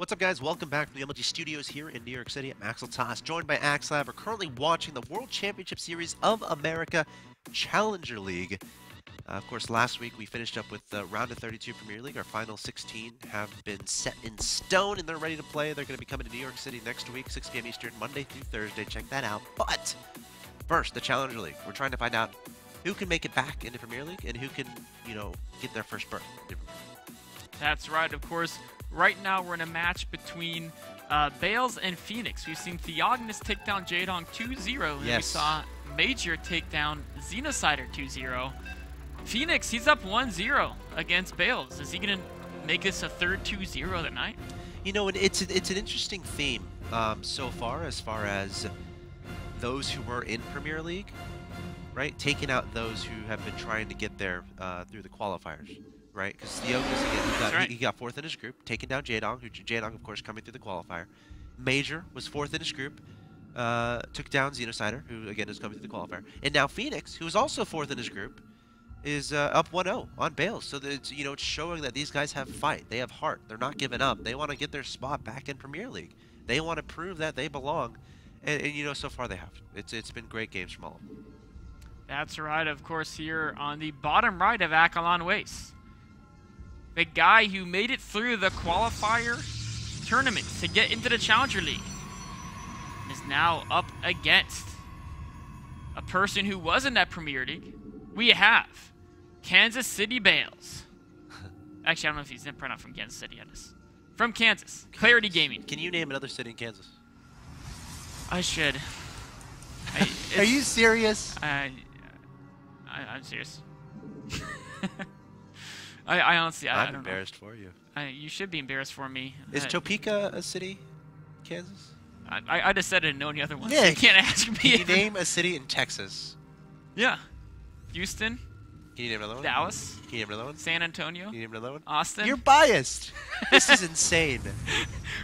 What's up, guys? Welcome back to the MLG Studios here in New York City. I'm Axel Toss, joined by Axlab. We're currently watching the World Championship Series of America Challenger League. Of course, last week we finished up with the round of 32 Premier League. Our final 16 have been set in stone and they're ready to play. They're going to be coming to New York City next week, 6 p.m. Eastern, Monday through Thursday. Check that out. But first, the Challenger League. We're trying to find out who can make it back into Premier League and who can, get their first berth. That's right, of course. Right now, we're in a match between Bales and Fenix. We've seen Theognis take down Jadong 2-0, and we saw Major take down Xenocider 2-0. Fenix, he's up 1-0 against Bales. Is he going to make this a third 2-0 tonight? You know, it's an interesting theme so far as those who were in Premier League, right? Taking out those who have been trying to get there through the qualifiers. Right, because Theognis, again, he got fourth in his group, taking down Jadong, Jadong, of course, coming through the qualifier. Major was fourth in his group, took down Xenocider, who, again, is coming through the qualifier. And now Fenix, who is also fourth in his group, is up 1-0 on Bales. So, that it's showing that these guys have fight. They have heart. They're not giving up. They want to get their spot back in Premier League. They want to prove that they belong. And so far they have. It's been great games from all of them. That's right, of course, here on the bottom right of Akalon Waste. The guy who made it through the qualifier tournament to get into the Challenger League is now up against a person who was in that Premier League. We have Kansas City Bales. Actually, I don't know if he's probably not from Kansas City. From Kansas. Clarity Gaming. Can you name another city in Kansas? I should. Are you serious? I'm serious. I honestly, I don't know. I'm embarrassed for you. You should be embarrassed for me. Is Topeka a city, Kansas? I just said I didn't know any other ones. Yeah, you can't ask me. Can you name a city in Texas? Yeah. Houston. Can you name another one? Dallas. Can you name another one? San Antonio. Can you name another one? Austin. You're biased. This is insane.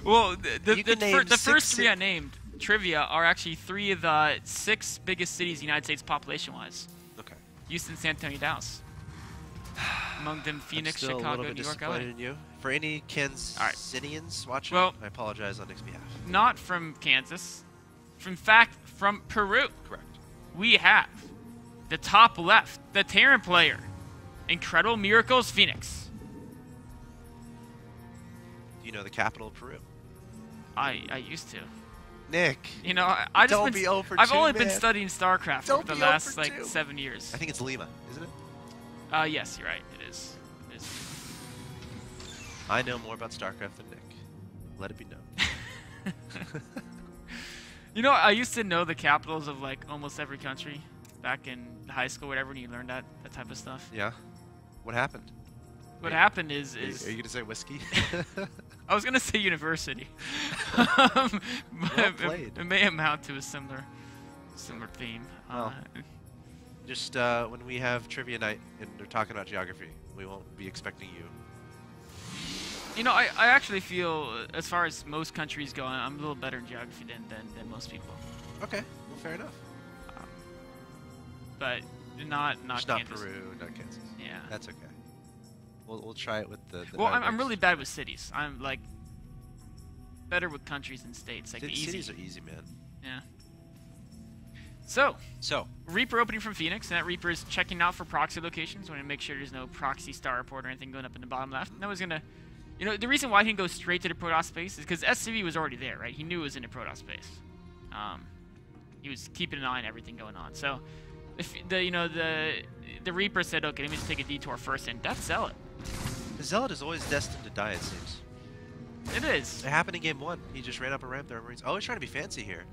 Well, the first three I named, trivia, are actually 3 of the 6 biggest cities in the United States population-wise. Okay. Houston, San Antonio, Dallas. Among them, Phoenix, I'm still Chicago, a little bit New York, LA. disappointed in you. For any Kansanians watching, well, I apologize on Nick's behalf. Not from Kansas. In fact, from Peru. Correct. We have the top left, the Terran player, Incredible Miracles Fenix. Do you know the capital of Peru? I used to. Nick. I've I've only been studying STARCRAFT for the last 7 years. I think it's Lima, isn't it? Yes, you're right. It is. I know more about STARCRAFT than Nick. Let it be known. I used to know the capitals of almost every country back in high school, whatever, when you learned that type of stuff. Yeah. What happened? What happened is... Are you going to say whiskey? I was going to say university. Well played. It may amount to a similar theme. Well, just when we have trivia night and they're talking about geography, we won't be expecting you. I actually feel, as far as most countries go, I'm a little better in geography than most people. Okay, well, fair enough. But not Kansas. Not Peru, not Kansas. Yeah. That's okay. We'll try it with the well, I'm really bad with cities. I'm better with countries and states. Cities are easy, man. Yeah. So Reaper opening from Fenix, and that Reaper is checking out for proxy locations. Want to make sure there's no proxy star report or anything going up in the bottom left. And that was gonna, the reason why he didn't go straight to the Protoss space is because SCV was already there, right? He knew it was in the Protoss space. He was keeping an eye on everything going on. So, if the Reaper said, okay, let me just take a detour first, and that's Zealot. The Zealot is always destined to die, it seems. It is. It happened in game 1. He just ran up a ramp there. Oh, he's trying to be fancy here.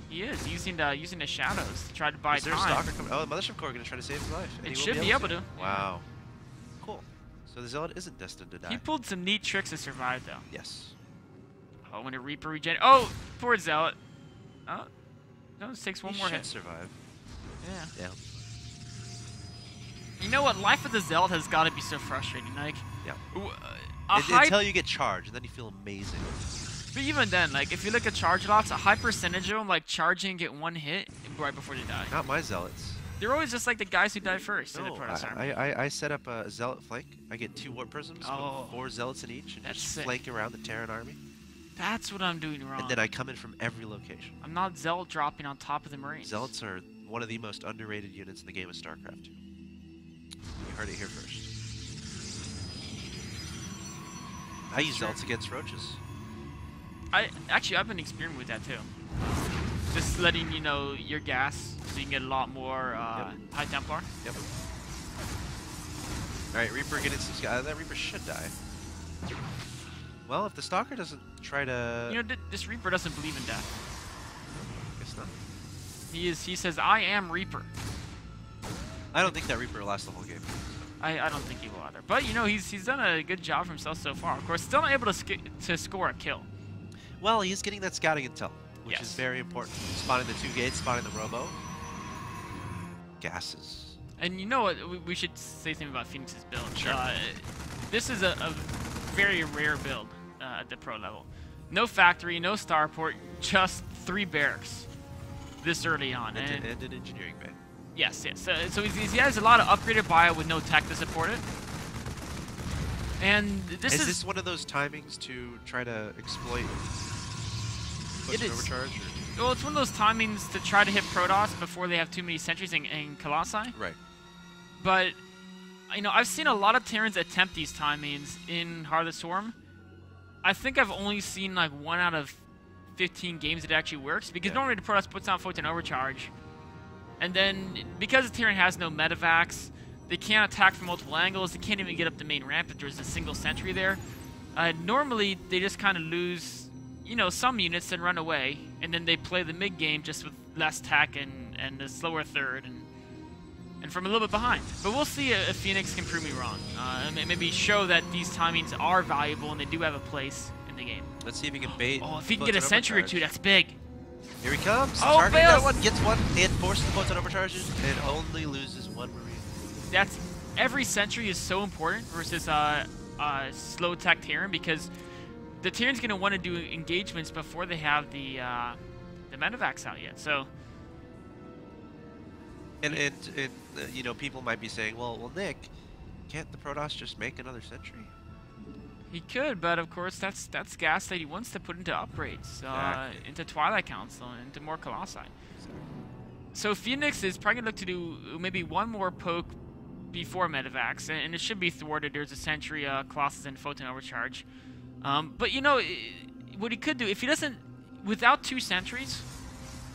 He is using the shadows to try to buy time. Is there a stalker coming? Oh, the Mothership Core going to try to save his life. It should be able to. Wow. Cool. So the Zealot isn't destined to die. He pulled some neat tricks to survive, though. Yes. Oh, when a Reaper regen. Oh, poor Zealot. Oh, no, it takes one more hit. Survive. Yeah. You know what? Life with the Zealot has got to be so frustrating. Yeah. Until you get charged, and then you feel amazing. But even then, if you look at charge lots, a high percentage of them charging and get one hit right before they die. Not my Zealots. They're always just like the guys who die first in the No, Protoss army. I set up a Zealot flank. I get 2 Warp Prisms, Oh. 4 Zealots in each, and That's just sick. flank around the Terran army. That's what I'm doing wrong. And then I come in from every location. I'm not Zealot dropping on top of the Marines. Zealots are one of the most underrated units in the game of StarCraft 2. You heard it here first. I use Zealots against Roaches. I've been experimenting with that too. Just letting you know your gas, so you can get a lot more high Templar. Yep. Alright, Reaper getting some guys. That Reaper should die. Well, if the Stalker doesn't try to... You know, this Reaper doesn't believe in death. Guess not. He says, I am Reaper. I don't think that Reaper will last the whole game. I don't think he will either. But, you know, he's done a good job for himself so far. Of course, still not able to score a kill. Well, he's getting that scouting intel, which Yes. is very important. Spotting the 2 gates, spotting the Robo. Gases. And you know what? We should say something about Fenix's build. Sure. This is a very rare build at the pro level. No factory, no starport, just 3 barracks this early on. And an engineering bay. Yes. So he has a lot of upgraded bio with no tech to support it. And this Is this one of those timings to try to exploit It is. overcharge? Well, it's one of those timings to try to hit Protoss before they have too many sentries in Colossi. Right. But, you know, I've seen a lot of Terrans attempt these timings in Heart of the Swarm. I think I've only seen like 1 out of 15 games that actually works, because normally the Protoss puts on Photon Overcharge. And then, because the Terran has no medevacs, they can't attack from multiple angles, they can't even get up the main ramp if there's a single sentry there. Normally, they just kind of lose, you know, some units and run away, and then they play the mid-game just with less tech and a slower third, and from a little bit behind. But we'll see if Fenix can prove me wrong. And maybe show that these timings are valuable and they do have a place in the game. Let's see if he can bait. Oh, if he can get a sentry or 2, that's big. Here he comes. Oh, Target Bales! that one, gets 1, and forces Photon overcharges, and only loses 1 Marine. That's every sentry is so important versus slow tech Terran, because the Terran's going to want to do engagements before they have the medevacs out yet. So, And you know, people might be saying, well, Nick, can't the Protoss just make another sentry? he could, but of course that's gas that he wants to put into upgrades, Exactly. into Twilight Council, and into more Colossi. So Fenix is probably going to look to do maybe 1 more poke before medevacs, and it should be thwarted. There's a sentry, Colossus, and Photon Overcharge. But you know, what he could do, if he doesn't, without 2 sentries,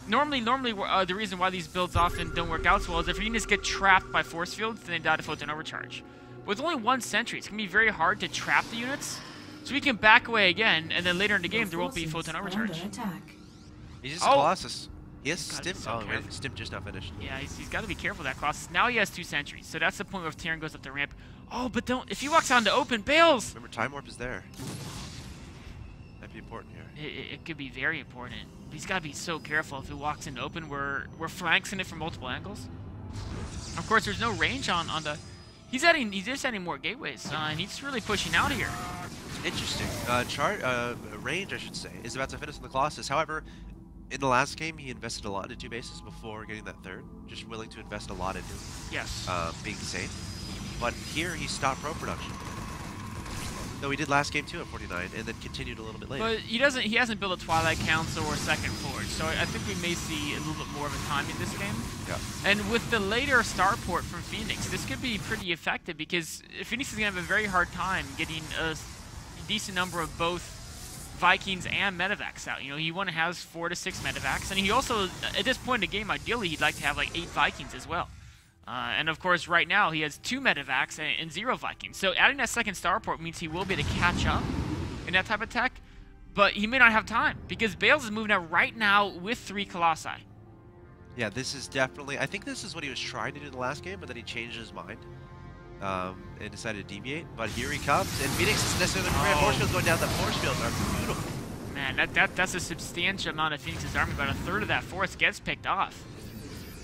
normally the reason why these builds often don't work out so well is if your units get trapped by force fields, then they die to Photon Overcharge. With only 1 sentry, it's going to be very hard to trap the units, so we can back away again, and then later in the game there won't be Photon Overcharge. He's just Colossus. He has God, Stim. he's so Oh, wait, careful. Stim just not finished. Yeah, he's got to be careful of that Colossus. Now he has 2 sentries, so that's the point where if Terran goes up the ramp. Oh, but don't, if he walks out into open, Bales! Remember, Time Warp is there. That'd be important here. It could be very important. He's got to be so careful if he walks into open. We're flanking it from multiple angles. Of course, there's no range on the... He's just adding more gateways, and he's really pushing out here. Interesting. Range, I should say, is about to finish on the Colossus. However, in the last game, he invested a lot into 2 bases before getting that 3rd. Just willing to invest a lot into Yes. being safe. But here, he stopped pro production. Though he did last game too at 49, and then continued a little bit later. But he hasn't built a Twilight Council or Second Forge, so I think we may see a little bit more of a time in this game. Yeah. And with the later starport from Fenix, this could be pretty effective, because Fenix is going to have a very hard time getting a decent number of both Vikings and medevacs out. You know, he only has 4 to 6 medevacs, and he also, at this point in the game, ideally he'd like to have like 8 Vikings as well. And of course, right now he has 2 medevacs and 0 Vikings. So adding that second starport means he will be able to catch up in that type of tech, but he may not have time, because Bales is moving out right now with 3 Colossi. Yeah, this is definitely... I think this is what he was trying to do in the last game, but then he changed his mind and decided to deviate. But here he comes, and Fenix isn't necessarily prepared. Force fields going down. The force fields are beautiful. Man, that's a substantial amount of Fenix's army. About a third of that force gets picked off.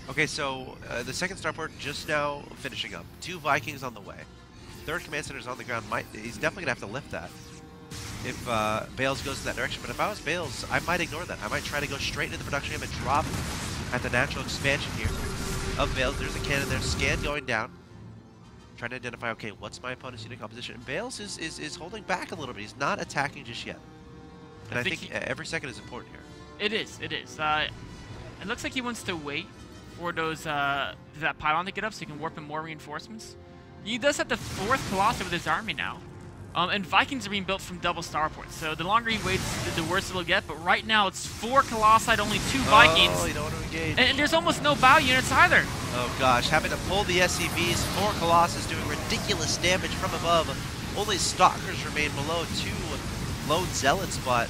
Okay, so the second starport just now finishing up. 2 Vikings on the way. 3rd command center's on the ground. He's definitely going to have to lift that if Bales goes in that direction. But if I was Bales, I might ignore that. I might try to go straight into the production game and drop at the natural expansion here. of Bales. There's a cannon there. Scan going down. Trying to identify, okay, what's my opponent's unit composition? And Bales is holding back a little bit. He's not attacking just yet. And I think every second is important here. It is. It is. It looks like he wants to wait for those that pylon to get up so he can warp in more reinforcements. He does have the 4th Colossus with his army now. And Vikings are being built from double starports, so the longer he waits, the worse it'll get. But right now, it's 4 Colossi, only 2 Vikings. Oh, you don't want to engage. And there's almost no bow units either. Oh gosh, having to pull the SCVs, 4 Colossus doing ridiculous damage from above. Only Stalkers remain below 2 lone Zealots, but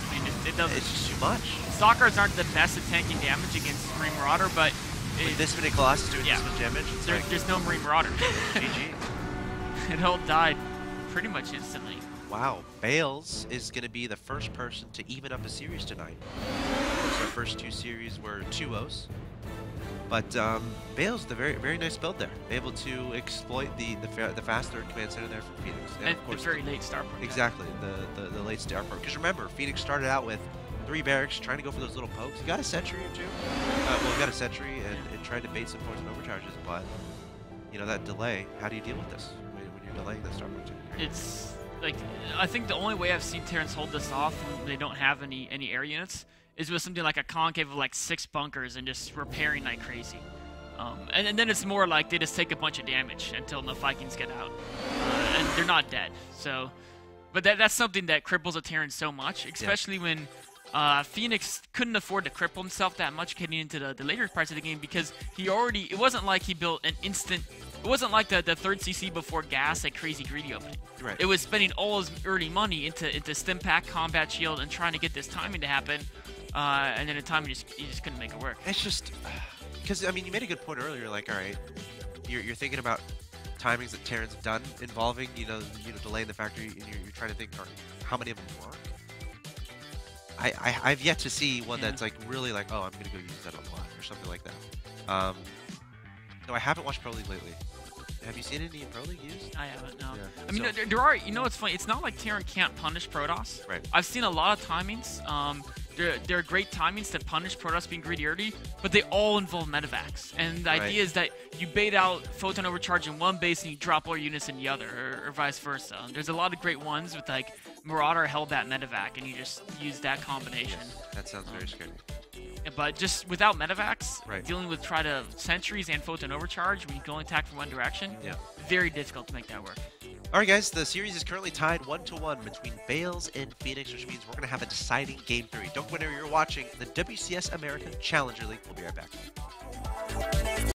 I mean, it's just too much. Stalkers aren't the best at tanking damage against Marine Marauder, but... With this many Colossus doing this much damage, there's no Marine Marauder. GG. It all died pretty much instantly. Wow, Bales is going to be the first person to even up a series tonight. Of course, our first 2 series were 2-0s. But Bales, the very nice build there. Able to exploit the faster command center there from Fenix. And of course, the very late starport. Exactly, the late starport. Because remember, Fenix started out with 3 barracks trying to go for those little pokes. He got a sentry or 2. Well, he got a sentry and tried to bait some poison overcharges. But, you know, that delay, how do you deal with this when you're delaying the starport? It's like, I think the only way I've seen Terrans hold this off when they don't have any air units is with something like a concave of like 6 bunkers and just repairing like crazy. And then it's more like they just take a bunch of damage until the Vikings get out. And they're not dead. So, but that's something that cripples a Terran so much, especially when Fenix couldn't afford to cripple himself that much getting into the later parts of the game, because it wasn't like he built an instant, it wasn't like the 3rd CC before gas, like crazy greedy opening. Right. It was spending all his early money into stim pack, combat shield, and trying to get this timing to happen, and then the timing he just couldn't make it work. It's just, because, I mean, you made a good point earlier, like, all right, you're thinking about timings that Terrans have done involving, you know, delaying the factory, and you're trying to think, how many of them work? I've yet to see one that's like really like, oh, I'm gonna go use that on the line or something like that. No, I haven't watched Pro League lately. Have you seen any Pro League used? I haven't, no. Yeah. I mean, there are, you know what's funny? It's not like Terran can't punish Protoss. Right. I've seen a lot of timings. There are great timings to punish Protoss being greedy early, but they all involve medevacs. And the idea is that you bait out Photon Overcharge in one base and you drop all units in the other, or vice versa. There's a lot of great ones with like Marauder Hellbat medevac, and you just use that combination. Yes, that sounds very scary. But just without medevacs, Right. dealing with sentries and Photon Overcharge when you can only attack from one direction, very difficult to make that work. All right, guys, the series is currently tied 1-1 between Bales and Fenix, which means we're going to have a deciding Game 3. Don't go anywhere, you're watching the WCS American Challenger League. We'll be right back.